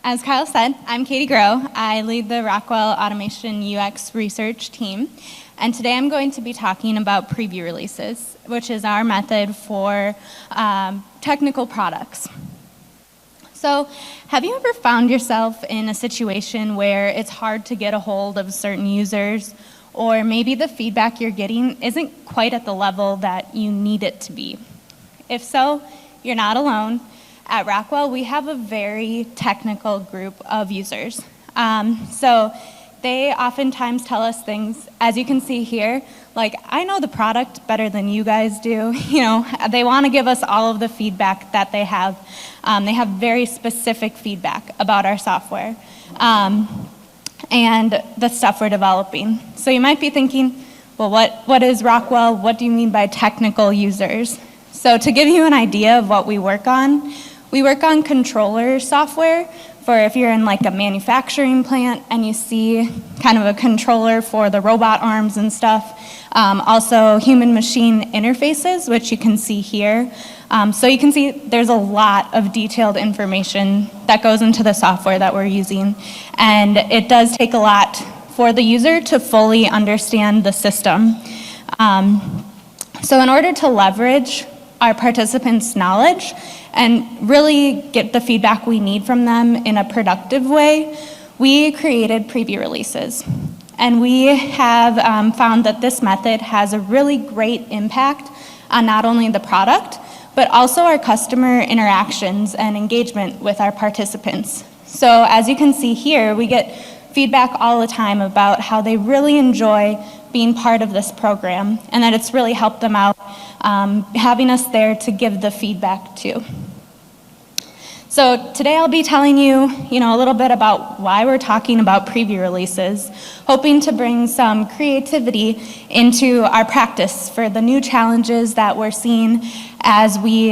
As Kyle said, I'm Katie Groh. I lead the Rockwell Automation UX research team. And today I'm going to be talking about preview releases, which is our method for technical products. So have you ever found yourself in a situation where it's hard to get a hold of certain users, or maybe the feedback you're getting isn't quite at the level that you need it to be? If so, you're not alone. At Rockwell, we have a very technical group of users. So they oftentimes tell us things, as you can see here, like, I know the product better than you guys do. You know, they want to give us all of the feedback that they have. They have very specific feedback about our software and the stuff we're developing. So you might be thinking, well, what is Rockwell? What do you mean by technical users? So to give you an idea of what we work on controller software for if you're in like a manufacturing plant and you see kind of a controller for the robot arms and stuff. Also human-machine interfaces, which you can see here. So you can see there's a lot of detailed information that goes into the software that we're using. And it does take a lot for the user to fully understand the system. So in order to leverage our participants' knowledge and really get the feedback we need from them in a productive way, we created preview releases. And we have found that this method has a really great impact on not only the product, but also our customer interactions and engagement with our participants. So as you can see here, we get feedback all the time about how they really enjoy being part of this program and that it's really helped them out, having us there to give the feedback to. So today I'll be telling you, a little bit about why we're talking about preview releases, hoping to bring some creativity into our practice for the new challenges that we're seeing as we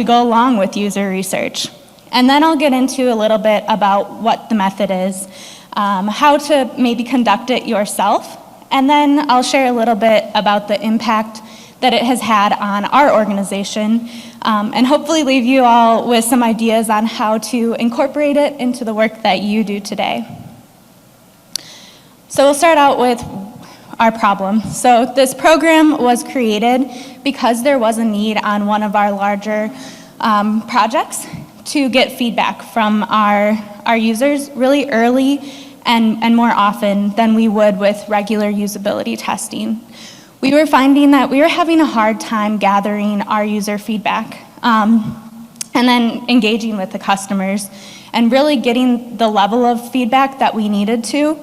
go along with user research. And then I'll get into a little bit about what the method is, how to maybe conduct it yourself, and then I'll share a little bit about the impact that it has had on our organization, and hopefully leave you all with some ideas on how to incorporate it into the work that you do today. So we'll start out with our problem. So this program was created because there was a need on one of our larger projects to get feedback from our users really early and more often than we would with regular usability testing. We were finding that we were having a hard time gathering our user feedback and then engaging with the customers and really getting the level of feedback that we needed to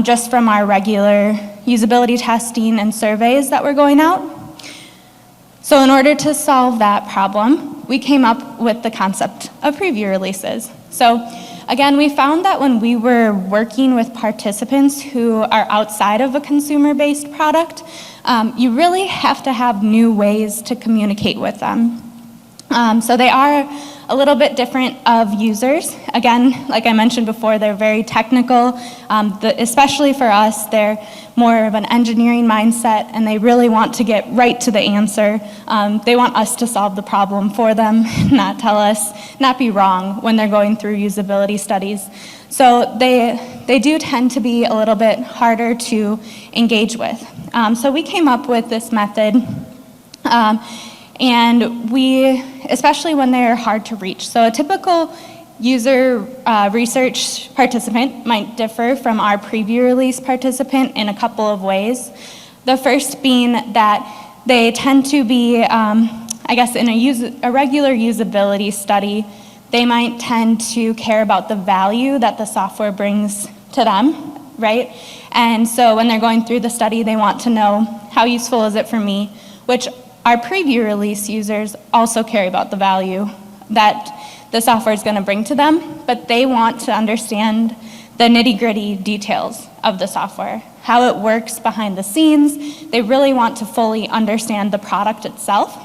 just from our regular usability testing and surveys that were going out. So in order to solve that problem, we came up with the concept of preview releases. So again, we found that when we were working with participants who are outside of a consumer-based product, you really have to have new ways to communicate with them. So they are a little bit different of users. Again, like I mentioned before, they're very technical, especially for us. They're more of an engineering mindset, and they really want to get right to the answer. They want us to solve the problem for them, not be wrong when they're going through usability studies. So they do tend to be a little bit harder to engage with. So we came up with this method, and especially when they're hard to reach. So a typical user research participant might differ from our preview release participant in a couple of ways. The first being that they tend to be, I guess in a regular usability study, they might tend to care about the value that the software brings to them, right? And so when they're going through the study, they want to know, how useful is it for me? Which our preview release users also care about the value that the software is going to bring to them, but they want to understand the nitty-gritty details of the software, how it works behind the scenes. They really want to fully understand the product itself.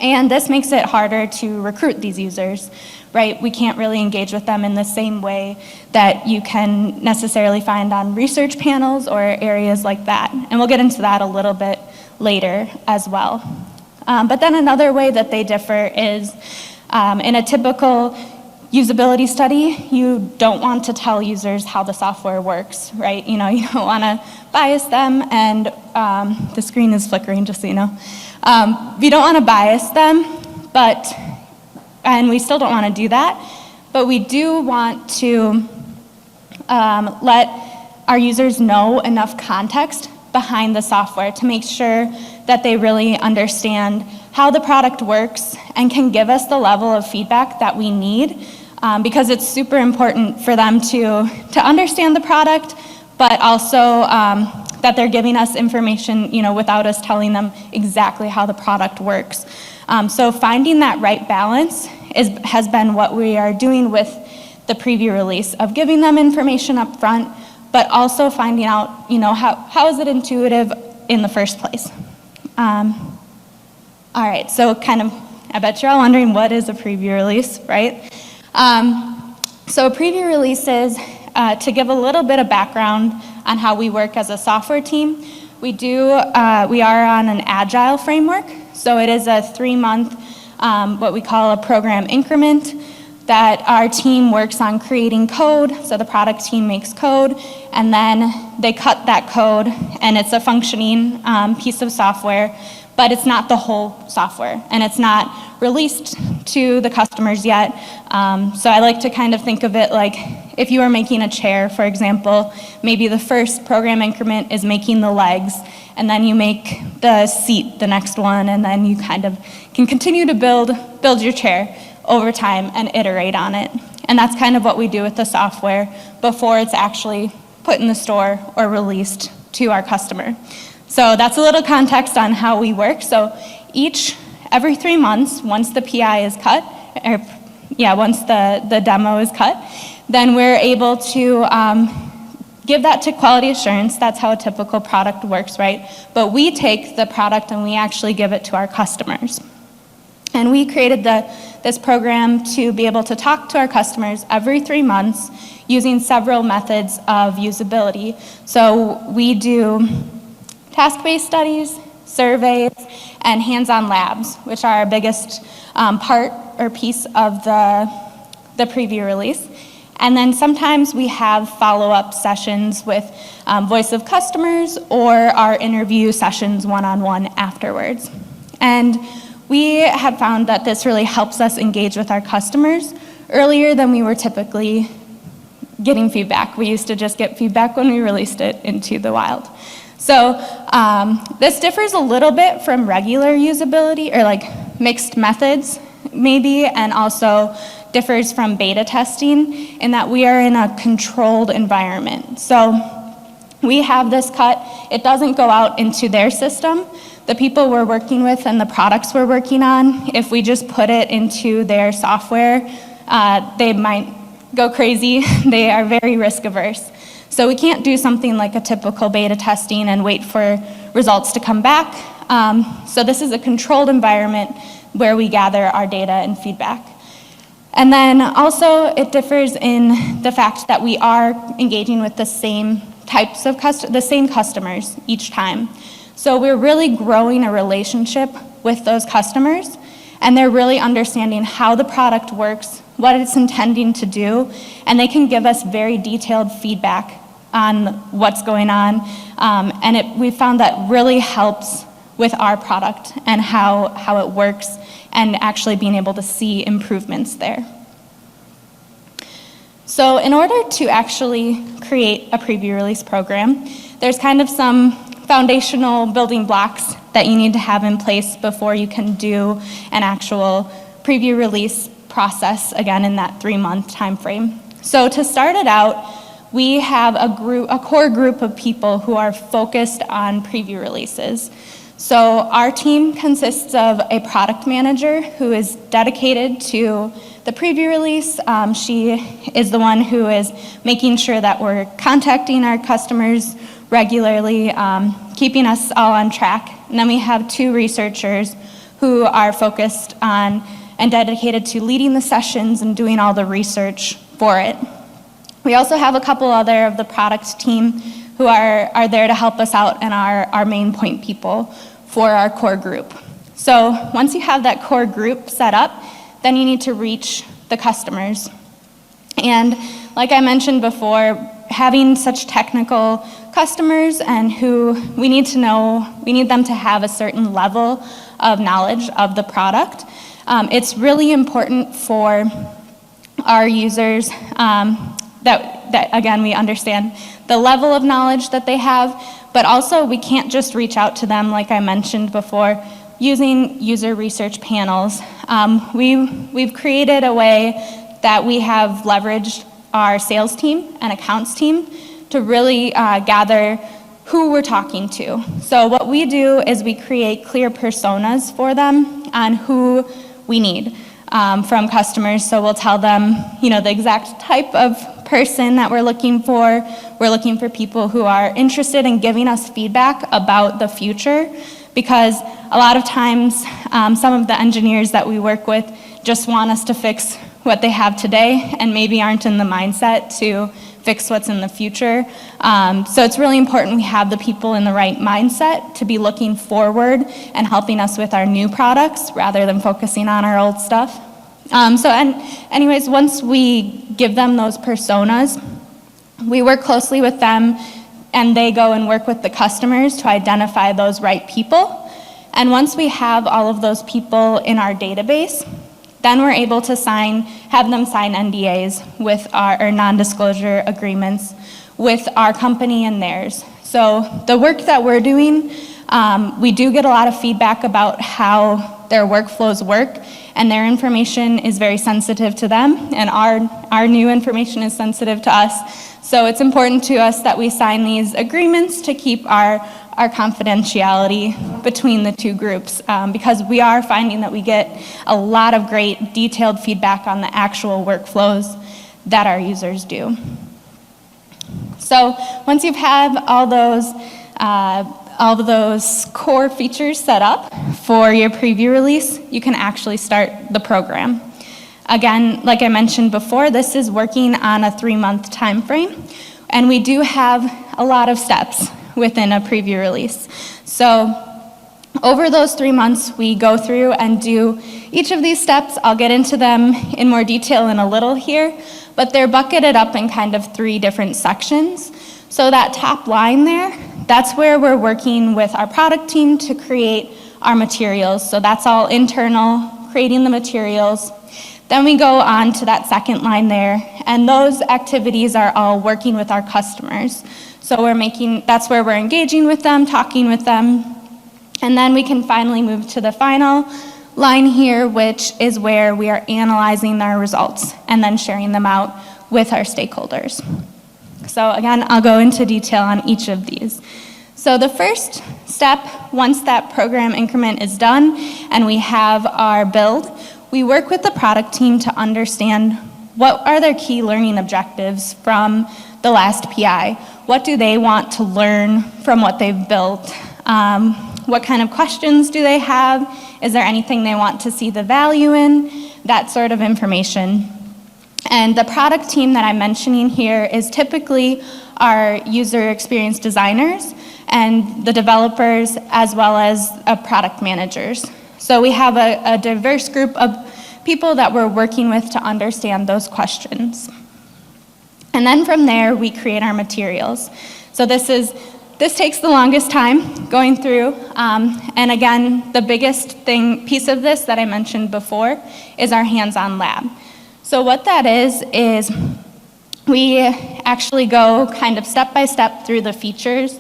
And this makes it harder to recruit these users, right? We can't really engage with them in the same way that you can necessarily find on research panels or areas like that. And we'll get into that a little bit later as well. But then another way that they differ is in a typical usability study, you don't want to tell users how the software works, right? You don't want to bias them, and the screen is flickering, just so you know. You don't want to bias them, and we still don't want to do that, but we do want to let our users know enough context behind the software to make sure that they really understand how the product works and can give us the level of feedback that we need, because it's super important for them to understand the product, but also that they're giving us information, without us telling them exactly how the product works. So finding that right balance has been what we are doing with the preview release, of giving them information up front, but also finding out, how is it intuitive in the first place. All right, so I bet you're all wondering, what is a preview release, right? So a preview release is, to give a little bit of background on how we work as a software team, we are on an agile framework. So it is a 3-month, what we call a program increment, that our team works on creating code. So the product team makes code, and then they cut that code, and it's a functioning piece of software, but it's not the whole software, and it's not released to the customers yet. So I like to think of it like if you were making a chair, for example, maybe the first program increment is making the legs, and then you make the seat the next one, and then you can continue to build your chair over time and iterate on it. And that's what we do with the software before it's actually put in the store or released to our customer. So that's a little context on how we work. So every 3 months, once the PI is cut, once the demo is cut, then we're able to give that to quality assurance. That's how a typical product works, right? But we take the product and we actually give it to our customers. And we created this program to be able to talk to our customers every 3 months using several methods of usability. So we do task-based studies, surveys, and hands-on labs, which are our biggest part or piece of the preview release. And then sometimes we have follow-up sessions with voice of customers, or our interview sessions one-on-one afterwards. And we have found that this really helps us engage with our customers earlier than we were typically getting feedback. We used to just get feedback when we released it into the wild. So this differs a little bit from regular usability, or mixed methods maybe, and also differs from beta testing in that we are in a controlled environment. So we have this cut. It doesn't go out into their system. The people we're working with and the products we're working on, if we just put it into their software, they might go crazy. They are very risk averse. So we can't do something like a typical beta testing and wait for results to come back. So this is a controlled environment where we gather our data and feedback. And then also it differs in the fact that we are engaging with the same types of the same customers each time. So we're really growing a relationship with those customers, and they're really understanding how the product works, what it's intending to do, and they can give us very detailed feedback on what's going on. And we found that really helps with our product and how it works, and actually being able to see improvements there. So in order to actually create a preview release program, there's some foundational building blocks that you need to have in place before you can do an actual preview release process, again, in that 3-month time frame. So to start it out, we have a core group of people who are focused on preview releases. So our team consists of a product manager who is dedicated to the preview release. She is the one who is making sure that we're contacting our customers regularly, keeping us all on track. And then we have 2 researchers who are focused on and dedicated to leading the sessions and doing all the research for it. We also have a couple other of the product team who are there to help us out and are our main point people for our core group. So once you have that core group set up, then you need to reach the customers. And like I mentioned before, having such technical customers and who we need them to have a certain level of knowledge of the product. It's really important for our users that again, we understand the level of knowledge that they have, but also we can't just reach out to them, like I mentioned before, using user research panels. We've created a way that we have leveraged our sales team and accounts team to really gather who we're talking to. So what we do is we create clear personas for them on who we need from customers. So we'll tell them, the exact type of person that we're looking for. We're looking for people who are interested in giving us feedback about the future, because a lot of times some of the engineers that we work with just want us to fix what they have today and maybe aren't in the mindset to fix what's in the future. So it's really important we have the people in the right mindset to be looking forward and helping us with our new products rather than focusing on our old stuff. Anyways, once we give them those personas, we work closely with them and they go and work with the customers to identify those right people. And once we have all of those people in our database, then we're able to have them sign NDAs with or non-disclosure agreements with our company and theirs. So the work that we're doing, we do get a lot of feedback about how their workflows work, and their information is very sensitive to them, and our new information is sensitive to us. So it's important to us that we sign these agreements to keep our confidentiality between the two groups, because we are finding that we get a lot of great detailed feedback on the actual workflows that our users do. So once you've had all of those core features set up for your preview release, you can actually start the program. Again, like I mentioned before, this is working on a 3-month time frame, and we do have a lot of steps within a preview release. So over those 3 months, we go through and do each of these steps. I'll get into them in more detail in a little here, but they're bucketed up in kind of 3 different sections. So that top line there, that's where we're working with our product team to create our materials. So that's all internal, creating the materials. Then we go on to that second line there, and those activities are all working with our customers. So that's where we're engaging with them, talking with them, and then we can finally move to the final line here, which is where we are analyzing our results and then sharing them out with our stakeholders. So again, I'll go into detail on each of these. So the first step, once that program increment is done and we have our build, we work with the product team to understand what are their key learning objectives from the last PI. What do they want to learn from what they've built? What kind of questions do they have? Is there anything they want to see the value in? That sort of information. And the product team that I'm mentioning here is typically our user experience designers and the developers, as well as product managers. So we have a diverse group of people that we're working with to understand those questions. And then from there, we create our materials. So this takes the longest time going through. And again, the biggest piece of this that I mentioned before is our hands-on lab. So what that is we actually go kind of step by step through the features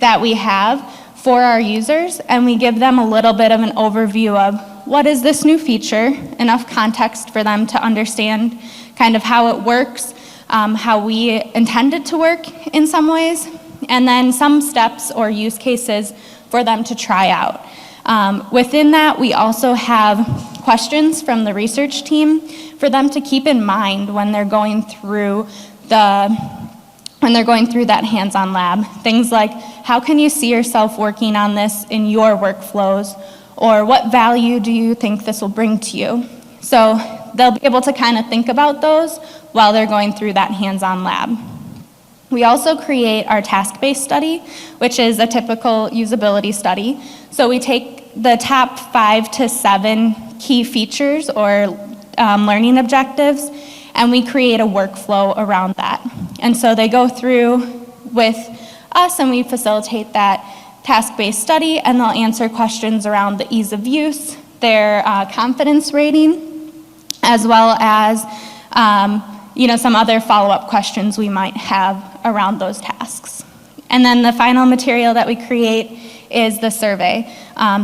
that we have for our users, and we give them a little bit of an overview of what is this new feature, enough context for them to understand kind of how it works, how we intend it to work in some ways, and then some steps or use cases for them to try out. Within that, we also have questions from the research team for them to keep in mind when they're going through that hands-on lab. Things like, how can you see yourself working on this in your workflows? Or what value do you think this will bring to you? So they'll be able to kind of think about those while they're going through that hands-on lab. We also create our task-based study, which is a typical usability study. So we take the top 5 to 7 key features or learning objectives, and we create a workflow around that. And so they go through with us and we facilitate that task-based study, and they'll answer questions around the ease of use, their confidence rating, as well as some other follow-up questions we might have around those tasks. And then the final material that we create is the survey.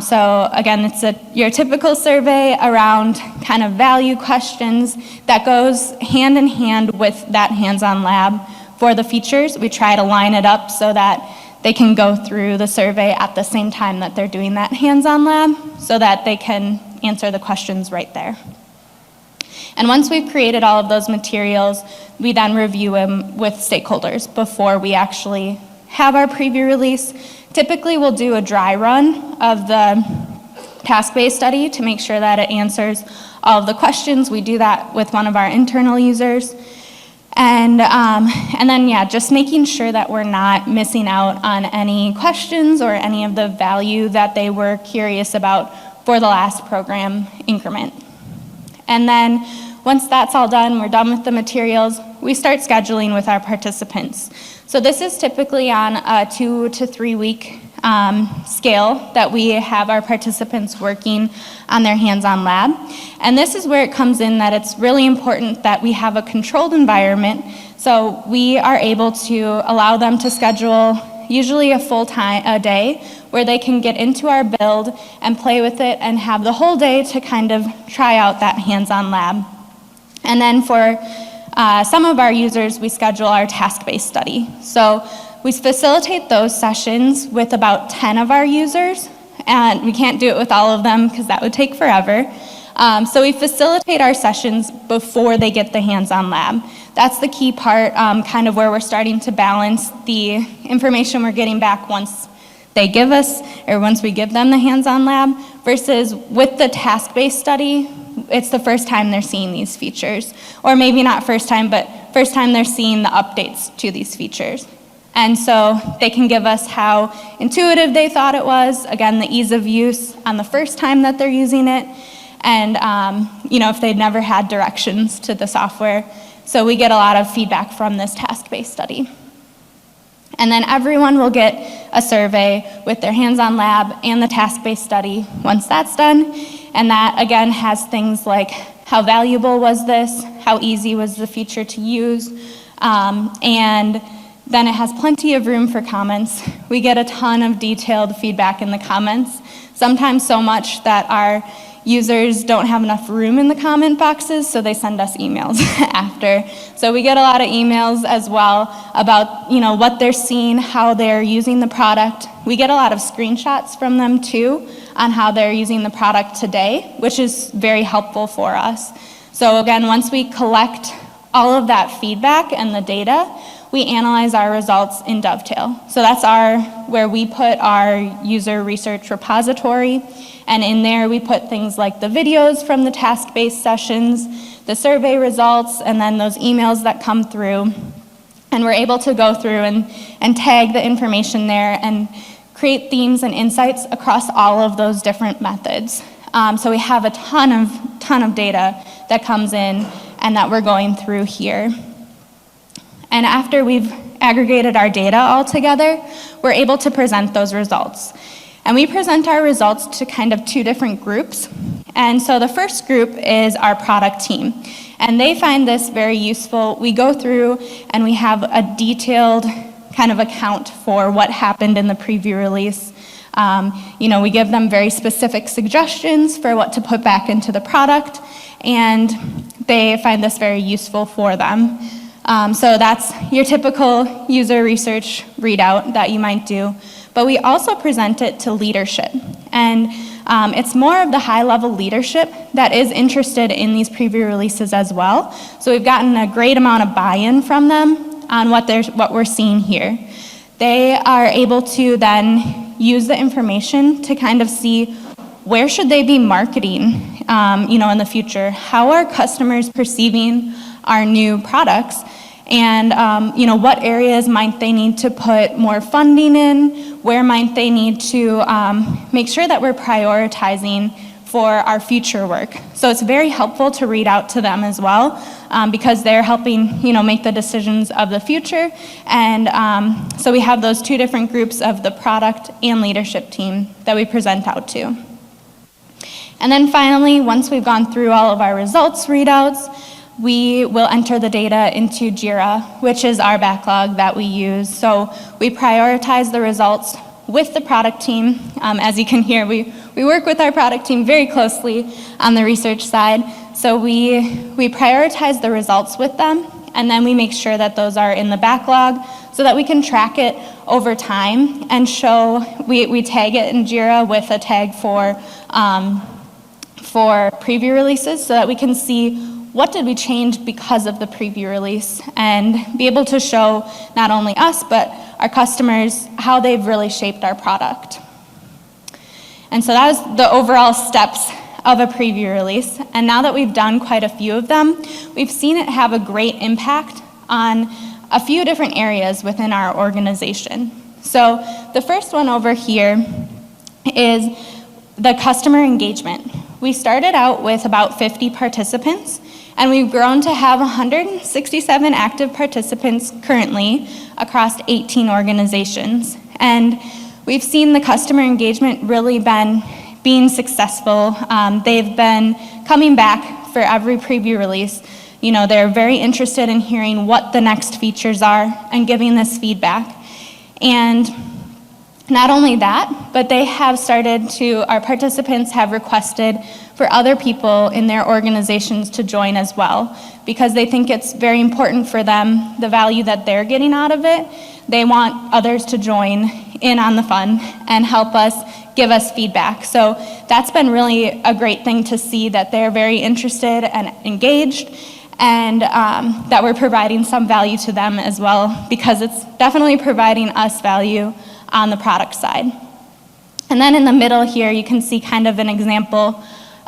So again, it's your typical survey around kind of value questions that goes hand in hand with that hands-on lab for the features. We try to line it up so that they can go through the survey at the same time that they're doing that hands-on lab so that they can answer the questions right there. And once we've created all of those materials, we then review them with stakeholders before we actually have our preview release. Typically, we'll do a dry run of the task-based study to make sure that it answers all of the questions. We do that with one of our internal users. And then, just making sure that we're not missing out on any questions or any of the value that they were curious about for the last program increment. And then once that's all done, we're done with the materials, we start scheduling with our participants. So this is typically on a 2 to 3 week scale that we have our participants working on their hands-on lab. And this is where it comes in that it's really important that we have a controlled environment. So we are able to allow them to schedule usually a day where they can get into our build and play with it and have the whole day to kind of try out that hands-on lab. And then for some of our users, we schedule our task-based study. So we facilitate those sessions with about 10 of our users, and we can't do it with all of them because that would take forever. So we facilitate our sessions before they get the hands-on lab. That's the key part, kind of where we're starting to balance the information we're getting back once they give us, or once we give them the hands-on lab, versus with the task-based study, it's the first time they're seeing these features. Or maybe not first time, but first time they're seeing the updates to these features. And so they can give us how intuitive they thought it was, again, the ease of use on the first time that they're using it, and if they'd never had directions to the software. So we get a lot of feedback from this task-based study. And then everyone will get a survey with their hands-on lab and the task-based study once that's done. And that, again, has things like how valuable was this, how easy was the feature to use, and then it has plenty of room for comments. We get a ton of detailed feedback in the comments, sometimes so much that our users don't have enough room in the comment boxes, so they send us emails after. So we get a lot of emails as well about what they're seeing, how they're using the product. We get a lot of screenshots from them too on how they're using the product today, which is very helpful for us. So again, once we collect all of that feedback and the data, we analyze our results in Dovetail. So that's where we put our user research repository, and in there we put things like the videos from the task-based sessions, the survey results, and then those emails that come through. And we're able to go through and tag the information there and create themes and insights across all of those different methods. So we have a ton of data that comes in and that we're going through here. And after we've aggregated our data all together, we're able to present those results. And we present our results to kind of 2 different groups. And so the first group is our product team. And they find this very useful. We go through and we have a detailed kind of account for what happened in the preview release. We give them very specific suggestions for what to put back into the product, and they find this very useful for them. So that's your typical user research readout that you might do. But we also present it to leadership. And it's more of the high-level leadership that is interested in these preview releases as well. So we've gotten a great amount of buy-in from them on what we're seeing here. They are able to then use the information to kind of see where should they be marketing in the future. How are customers perceiving our new products? and what areas might they need to put more funding in, where might they need to make sure that we're prioritizing for our future work. So it's very helpful to read out to them as well, because they're helping make the decisions of the future. And so we have those two different groups of the product and leadership team that we present out to. And then finally, once we've gone through all of our results readouts, we will enter the data into Jira, which is our backlog that we use. So we prioritize the results with the product team. As you can hear, we work with our product team very closely on the research side. So we prioritize the results with them, and then we make sure that those are in the backlog so that we can track it over time and show, we tag it in Jira with a tag for preview releases so that we can see what did we change because of the preview release, and be able to show not only us but our customers how they've really shaped our product. And so that was the overall steps of a preview release. And now that we've done quite a few of them, we've seen it have a great impact on a few different areas within our organization. So the first one over here is the customer engagement. We started out with about 50 participants, and we've grown to have 167 active participants currently across 18 organizations. And we've seen the customer engagement really being successful. They've been coming back for every preview release. They're very interested in hearing what the next features are and giving this feedback. And not only that, but they have our participants have requested for other people in their organizations to join as well, because they think it's very important for them, the value that they're getting out of it. They want others to join in on the fun and help us, give us feedback. So that's been really a great thing to see, that they're very interested and engaged, and that we're providing some value to them as well, because it's definitely providing us value on the product side. And then in the middle here, you can see kind of an example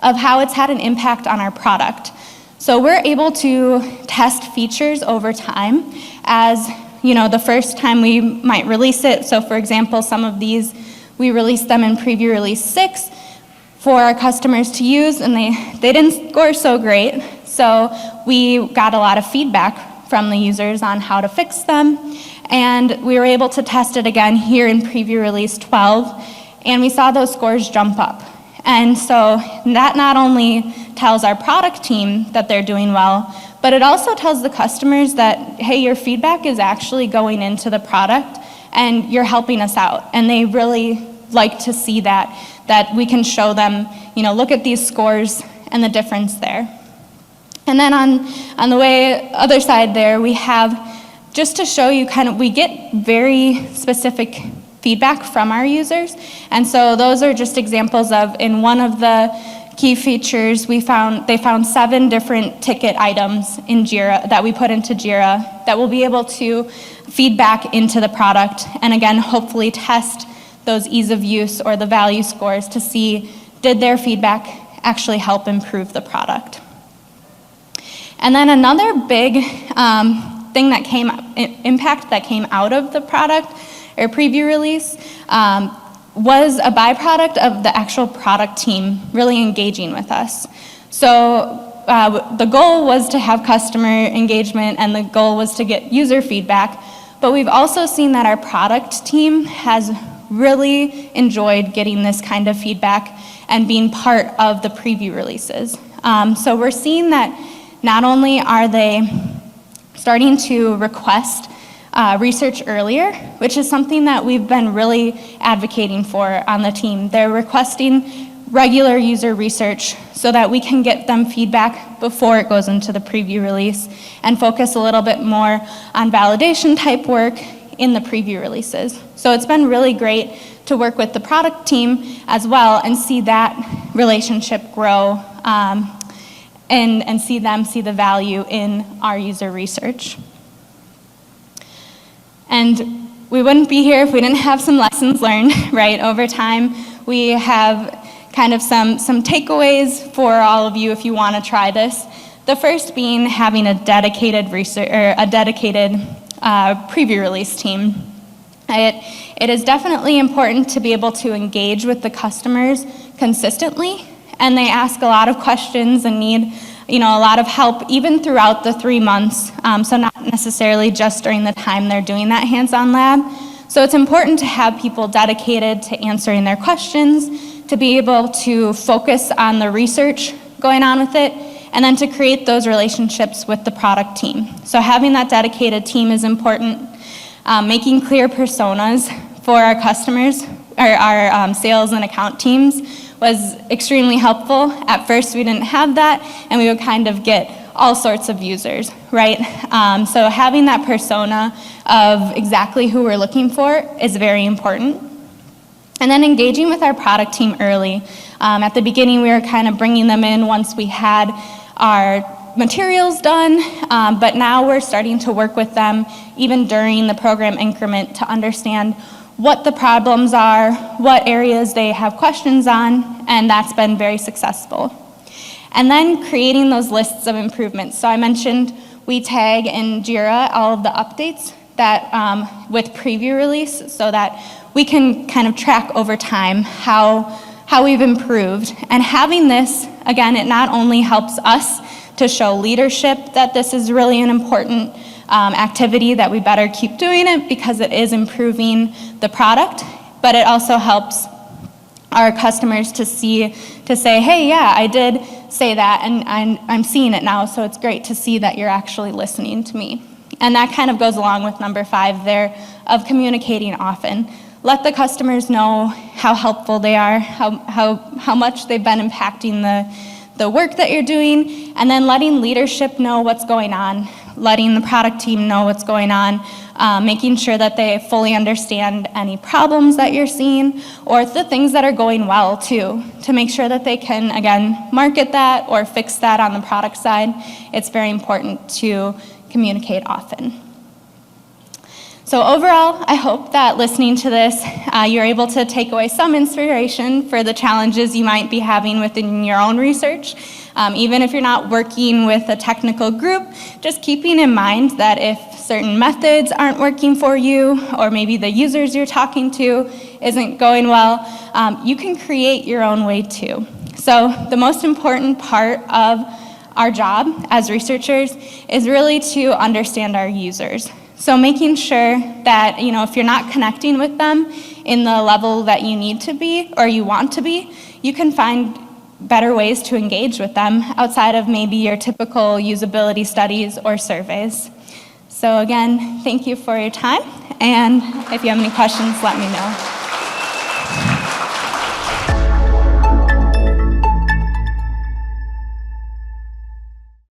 of how it's had an impact on our product. So we're able to test features over time as, the first time we might release it. So for example, some of these, we released them in preview release 6 for our customers to use, and they didn't score so great. So we got a lot of feedback from the users on how to fix them. And we were able to test it again here in preview release 12, and we saw those scores jump up. And so that not only tells our product team that they're doing well, but it also tells the customers that, hey, your feedback is actually going into the product and you're helping us out. And they really like to see that we can show them, look at these scores and the difference there. And then on the other side there, we have, just to show you we get very specific feedback from our users. And so those are just examples of, in one of the key features, they found 7 different ticket items in Jira that we put into Jira that will be able to feed back into the product, and again, hopefully test those ease of use or the value scores to see, did their feedback actually help improve the product. And then another big impact that came out of the product or preview release was a byproduct of the actual product team really engaging with us. So the goal was to have customer engagement, and the goal was to get user feedback, but we've also seen that our product team has really enjoyed getting this kind of feedback and being part of the preview releases. So we're seeing that not only are they starting to request research earlier, which is something that we've been really advocating for on the team. They're requesting regular user research so that we can get them feedback before it goes into the preview release and focus a little bit more on validation type work in the preview releases. So it's been really great to work with the product team as well and see that relationship grow and see them see the value in our user research. And we wouldn't be here if we didn't have some lessons learned, right? Over time, we have kind of some takeaways for all of you if you want to try this. The first being having a dedicated research or a dedicated preview release team. It is definitely important to be able to engage with the customers consistently, and they ask a lot of questions and need a lot of help even throughout the 3 months, so not necessarily just during the time they're doing that hands-on lab. So it's important to have people dedicated to answering their questions, to be able to focus on the research going on with it, and then to create those relationships with the product team. So having that dedicated team is important. Making clear personas for our customers, or our sales and account teams, was extremely helpful. At first we didn't have that, and we would kind of get all sorts of users, right? So having that persona of exactly who we're looking for is very important. And then engaging with our product team early. At the beginning we were kind of bringing them in once we had our materials done, but now we're starting to work with them even during the program increment to understand what the problems are, what areas they have questions on, and that's been very successful. And then creating those lists of improvements. So I mentioned we tag in Jira all of the updates that with preview release, so that we can kind of track over time how we've improved. And having this, again, it not only helps us to show leadership that this is really an important activity, that we better keep doing it because it is improving the product, but it also helps our customers to say, hey, yeah, I did say that, and I'm seeing it now, so it's great to see that you're actually listening to me. And that kind of goes along with number 5 there, of communicating often. Let the customers know how helpful they are, how much they've been impacting the work that you're doing, and then letting leadership know what's going on, letting the product team know what's going on, making sure that they fully understand any problems that you're seeing, or the things that are going well too, to make sure that they can, again, market that or fix that on the product side. It's very important to communicate often. So overall, I hope that listening to this, you're able to take away some inspiration for the challenges you might be having within your own research. Even if you're not working with a technical group, just keeping in mind that if certain methods aren't working for you, or maybe the users you're talking to isn't going well, you can create your own way too. So the most important part of our job as researchers is really to understand our users. So making sure that, if you're not connecting with them in the level that you need to be or you want to be, you can find better ways to engage with them outside of maybe your typical usability studies or surveys. So again, thank you for your time, and if you have any questions, let me know.